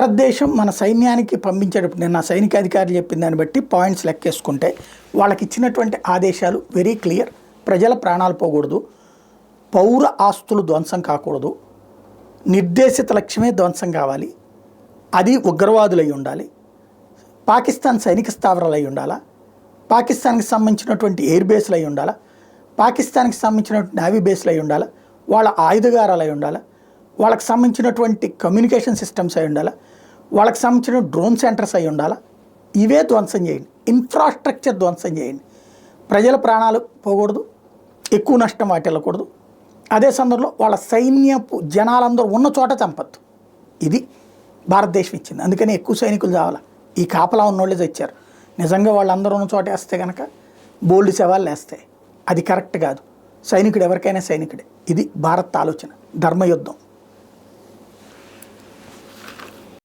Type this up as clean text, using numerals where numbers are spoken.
భారతదేశం మన సైన్యానికి పంపించేటప్పుడు నేను నా సైనిక అధికారులు చెప్పిన దాన్ని బట్టి పాయింట్స్ లెక్కేసుకుంటే వాళ్ళకి ఇచ్చినటువంటి ఆదేశాలు వెరీ క్లియర్. ప్రజల ప్రాణాలు పోకూడదు, పౌర ఆస్తులు ధ్వంసం కాకూడదు, నిర్దేశిత లక్ష్యమే ధ్వంసం కావాలి, అది ఉగ్రవాదులు అయి ఉండాలి, పాకిస్తాన్ సైనిక స్థావరాలు అయి ఉండాలా, పాకిస్తాన్కి సంబంధించినటువంటి ఎయిర్ బేస్లు అయి ఉండాలా, పాకిస్తాన్కి సంబంధించినటువంటి నేవీ బేస్లు అయి ఉండాలా, వాళ్ళ ఆయుధగారాలు అయి ఉండాలా, వాళ్ళకి సంబంధించినటువంటి కమ్యూనికేషన్ సిస్టమ్స్ అయి ఉండాలా, వాళ్ళకి సంబంధించిన డ్రోన్ సెంటర్స్ అయి ఉండాలా. ఇవే ధ్వంసం చేయండి, ఇన్ఫ్రాస్ట్రక్చర్ ధ్వంసం చేయండి. ప్రజల ప్రాణాలు పోకూడదు, ఎక్కువ నష్టం వాటిల్లకూడదు. అదే సందర్భంలో వాళ్ళ సైన్యపు జనాలందరూ ఉన్న చోట చంపద్దు. ఇది భారతదేశం ఇచ్చింది. అందుకని ఎక్కువ సైనికులు చావాలా. ఈ కాపలా ఉన్నోళ్ళే తెచ్చారు. నిజంగా వాళ్ళందరూ ఉన్న చోట వేస్తే కనుక బోల్డ్ శవాలు వేస్తాయి. అది కరెక్ట్ కాదు. సైనికుడు ఎవరికైనా సైనికుడే. ఇది భారత్ ఆలోచన. ధర్మయుద్ధం.